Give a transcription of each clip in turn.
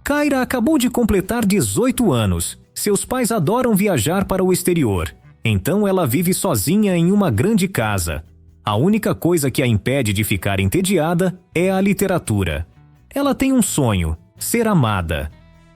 Kyra acabou de completar 18 anos. Seus pais adoram viajar para o exterior. Então ela vive sozinha em uma grande casa. A única coisa que a impede de ficar entediada é a literatura. Ela tem um sonho: ser amada.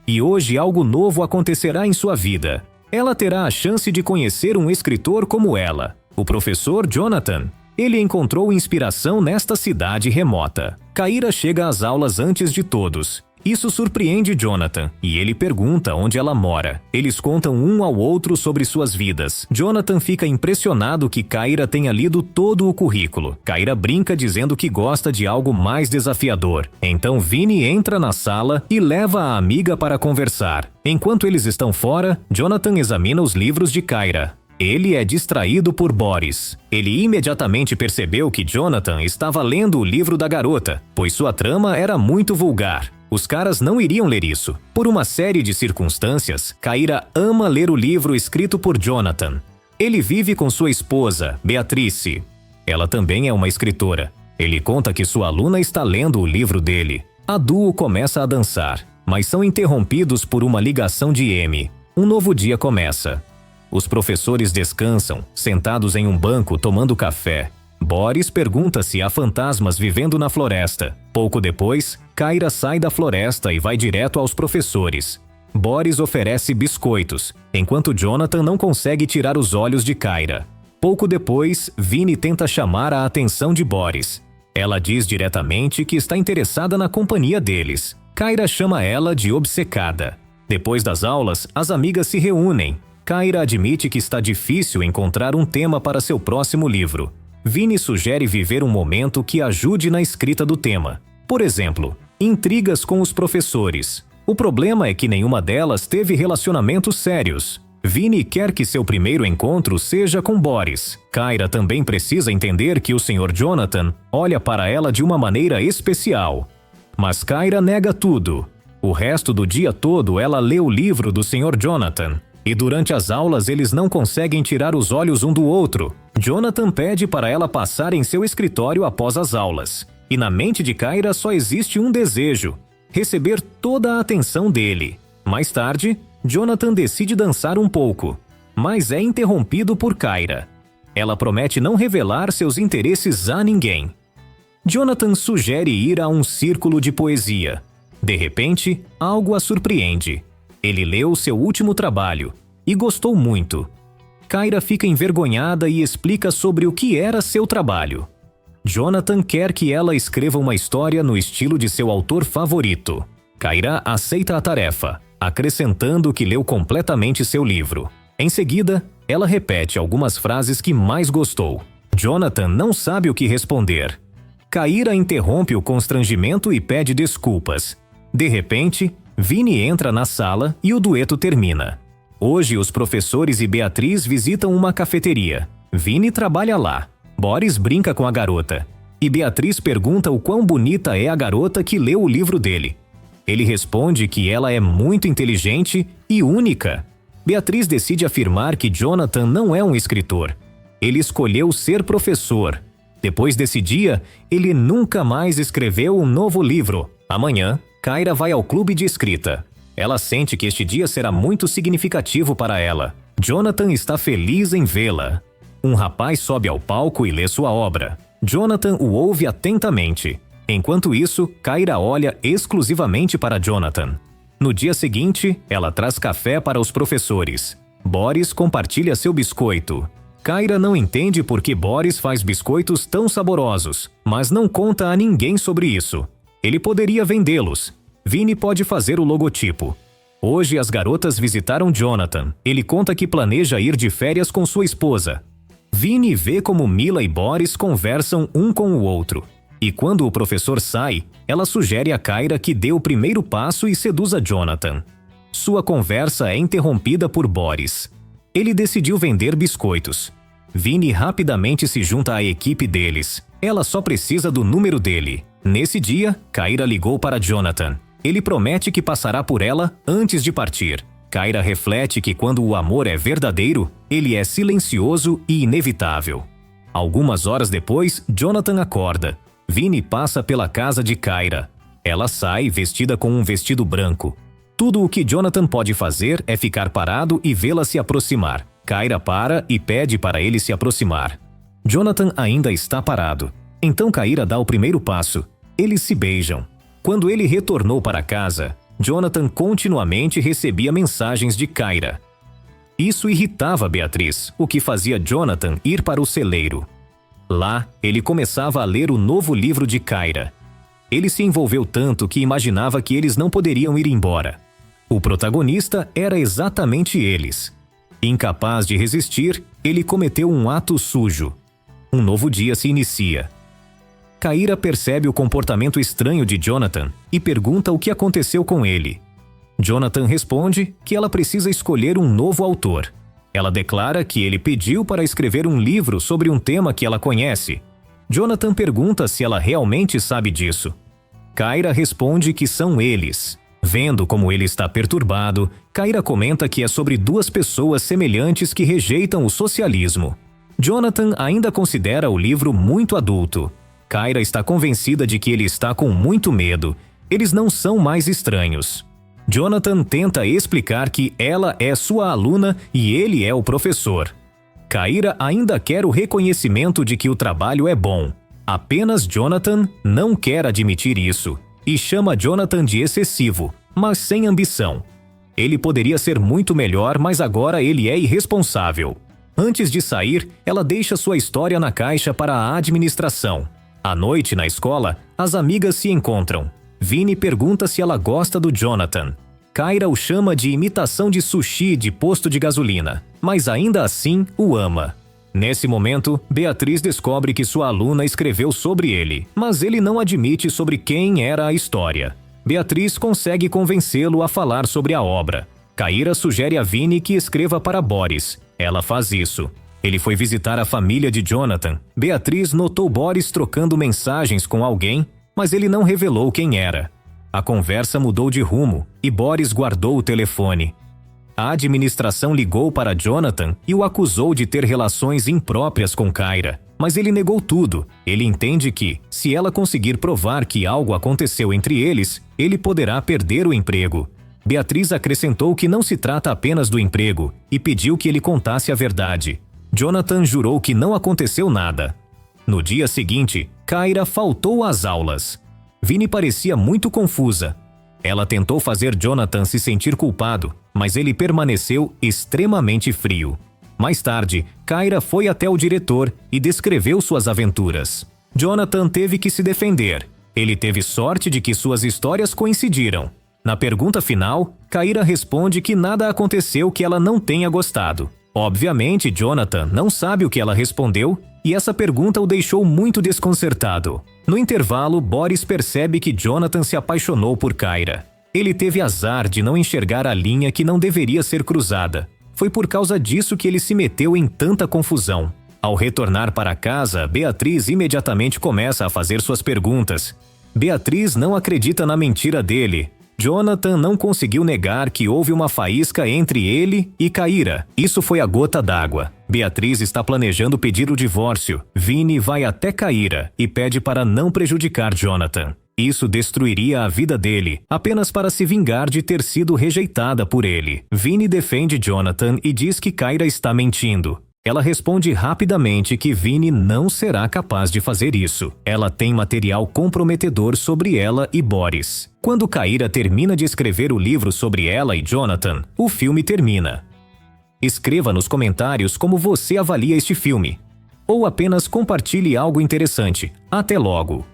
E hoje algo novo acontecerá em sua vida. Ela terá a chance de conhecer um escritor como ela, o professor Jonathan. Ele encontrou inspiração nesta cidade remota. Kyra chega às aulas antes de todos. Isso surpreende Jonathan, e ele pergunta onde ela mora. Eles contam um ao outro sobre suas vidas. Jonathan fica impressionado que Kyra tenha lido todo o currículo. Kyra brinca dizendo que gosta de algo mais desafiador. Então Vinny entra na sala e leva a amiga para conversar. Enquanto eles estão fora, Jonathan examina os livros de Kyra. Ele é distraído por Boris. Ele imediatamente percebeu que Jonathan estava lendo o livro da garota, pois sua trama era muito vulgar. Os caras não iriam ler isso. Por uma série de circunstâncias, Kyra ama ler o livro escrito por Jonathan. Ele vive com sua esposa, Beatrice. Ela também é uma escritora. Ele conta que sua aluna está lendo o livro dele. A duo começa a dançar, mas são interrompidos por uma ligação de Amy. Um novo dia começa. Os professores descansam, sentados em um banco tomando café. Boris pergunta se há fantasmas vivendo na floresta. Pouco depois, Kyra sai da floresta e vai direto aos professores. Boris oferece biscoitos, enquanto Jonathan não consegue tirar os olhos de Kyra. Pouco depois, Vinny tenta chamar a atenção de Boris. Ela diz diretamente que está interessada na companhia deles. Kyra chama ela de obcecada. Depois das aulas, as amigas se reúnem. Kyra admite que está difícil encontrar um tema para seu próximo livro. Vinny sugere viver um momento que ajude na escrita do tema. Por exemplo, intrigas com os professores. O problema é que nenhuma delas teve relacionamentos sérios. Vinny quer que seu primeiro encontro seja com Boris. Kyra também precisa entender que o Sr. Jonathan olha para ela de uma maneira especial. Mas Kyra nega tudo. O resto do dia todo ela lê o livro do Sr. Jonathan. E durante as aulas eles não conseguem tirar os olhos um do outro. Jonathan pede para ela passar em seu escritório após as aulas. E na mente de Kyra só existe um desejo: receber toda a atenção dele. Mais tarde, Jonathan decide dançar um pouco, mas é interrompido por Kyra. Ela promete não revelar seus interesses a ninguém. Jonathan sugere ir a um círculo de poesia. De repente, algo a surpreende. Ele leu seu último trabalho e gostou muito. Kyra fica envergonhada e explica sobre o que era seu trabalho. Jonathan quer que ela escreva uma história no estilo de seu autor favorito. Kyra aceita a tarefa, acrescentando que leu completamente seu livro. Em seguida, ela repete algumas frases que mais gostou. Jonathan não sabe o que responder. Kyra interrompe o constrangimento e pede desculpas. De repente, Vinny entra na sala e o dueto termina. Hoje, os professores e Beatriz visitam uma cafeteria. Vinny trabalha lá. Boris brinca com a garota. E Beatriz pergunta o quão bonita é a garota que leu o livro dele. Ele responde que ela é muito inteligente e única. Beatriz decide afirmar que Jonathan não é um escritor. Ele escolheu ser professor. Depois desse dia, ele nunca mais escreveu um novo livro. Amanhã, Kyra vai ao clube de escrita. Ela sente que este dia será muito significativo para ela. Jonathan está feliz em vê-la. Um rapaz sobe ao palco e lê sua obra. Jonathan o ouve atentamente. Enquanto isso, Kyra olha exclusivamente para Jonathan. No dia seguinte, ela traz café para os professores. Boris compartilha seu biscoito. Kyra não entende por que Boris faz biscoitos tão saborosos, mas não conta a ninguém sobre isso. Ele poderia vendê-los. Vinny pode fazer o logotipo. Hoje as garotas visitaram Jonathan. Ele conta que planeja ir de férias com sua esposa. Vinny vê como Mila e Boris conversam um com o outro. E quando o professor sai, ela sugere a Kyra que dê o primeiro passo e seduza Jonathan. Sua conversa é interrompida por Boris. Ele decidiu vender biscoitos. Vinny rapidamente se junta à equipe deles. Ela só precisa do número dele. Nesse dia, Kyra ligou para Jonathan. Ele promete que passará por ela antes de partir. Kyra reflete que quando o amor é verdadeiro, ele é silencioso e inevitável. Algumas horas depois, Jonathan acorda. Vinny passa pela casa de Kyra. Ela sai vestida com um vestido branco. Tudo o que Jonathan pode fazer é ficar parado e vê-la se aproximar. Kyra para e pede para ele se aproximar. Jonathan ainda está parado. Então Kyra dá o primeiro passo. Eles se beijam. Quando ele retornou para casa, Jonathan continuamente recebia mensagens de Kyra. Isso irritava Beatriz, o que fazia Jonathan ir para o celeiro. Lá, ele começava a ler o novo livro de Kyra. Ele se envolveu tanto que imaginava que eles não poderiam ir embora. O protagonista era exatamente eles. Incapaz de resistir, ele cometeu um ato sujo. Um novo dia se inicia. Kyra percebe o comportamento estranho de Jonathan e pergunta o que aconteceu com ele. Jonathan responde que ela precisa escolher um novo autor. Ela declara que ele pediu para escrever um livro sobre um tema que ela conhece. Jonathan pergunta se ela realmente sabe disso. Kyra responde que são eles. Vendo como ele está perturbado, Kyra comenta que é sobre duas pessoas semelhantes que rejeitam o socialismo. Jonathan ainda considera o livro muito adulto. Kyra está convencida de que ele está com muito medo. Eles não são mais estranhos. Jonathan tenta explicar que ela é sua aluna e ele é o professor. Kyra ainda quer o reconhecimento de que o trabalho é bom. Apenas Jonathan não quer admitir isso e chama Jonathan de excessivo, mas sem ambição. Ele poderia ser muito melhor, mas agora ele é irresponsável. Antes de sair, ela deixa sua história na caixa para a administração. À noite, na escola, as amigas se encontram. Vinny pergunta se ela gosta do Jonathan. Kyra o chama de imitação de sushi de posto de gasolina, mas ainda assim o ama. Nesse momento, Beatriz descobre que sua aluna escreveu sobre ele, mas ele não admite sobre quem era a história. Beatriz consegue convencê-lo a falar sobre a obra. Kyra sugere a Vinny que escreva para Boris. Ela faz isso. Ele foi visitar a família de Jonathan. Beatriz notou Boris trocando mensagens com alguém, mas ele não revelou quem era. A conversa mudou de rumo e Boris guardou o telefone. A administração ligou para Jonathan e o acusou de ter relações impróprias com Kyra, mas ele negou tudo. Ele entende que, se ela conseguir provar que algo aconteceu entre eles, ele poderá perder o emprego. Beatriz acrescentou que não se trata apenas do emprego e pediu que ele contasse a verdade. Jonathan jurou que não aconteceu nada. No dia seguinte, Kyra faltou às aulas. Vinny parecia muito confusa. Ela tentou fazer Jonathan se sentir culpado, mas ele permaneceu extremamente frio. Mais tarde, Kyra foi até o diretor e descreveu suas aventuras. Jonathan teve que se defender. Ele teve sorte de que suas histórias coincidiram. Na pergunta final, Kyra responde que nada aconteceu que ela não tenha gostado. Obviamente, Jonathan não sabe o que ela respondeu e essa pergunta o deixou muito desconcertado. No intervalo, Boris percebe que Jonathan se apaixonou por Kyra. Ele teve azar de não enxergar a linha que não deveria ser cruzada. Foi por causa disso que ele se meteu em tanta confusão. Ao retornar para casa, Beatriz imediatamente começa a fazer suas perguntas. Beatriz não acredita na mentira dele. Jonathan não conseguiu negar que houve uma faísca entre ele e Kyra. Isso foi a gota d'água. Beatriz está planejando pedir o divórcio. Vinny vai até Kyra e pede para não prejudicar Jonathan. Isso destruiria a vida dele, apenas para se vingar de ter sido rejeitada por ele. Vinny defende Jonathan e diz que Kyra está mentindo. Ela responde rapidamente que Vinny não será capaz de fazer isso. Ela tem material comprometedor sobre ela e Boris. Quando Kyra termina de escrever o livro sobre ela e Jonathan, o filme termina. Escreva nos comentários como você avalia este filme. Ou apenas compartilhe algo interessante. Até logo!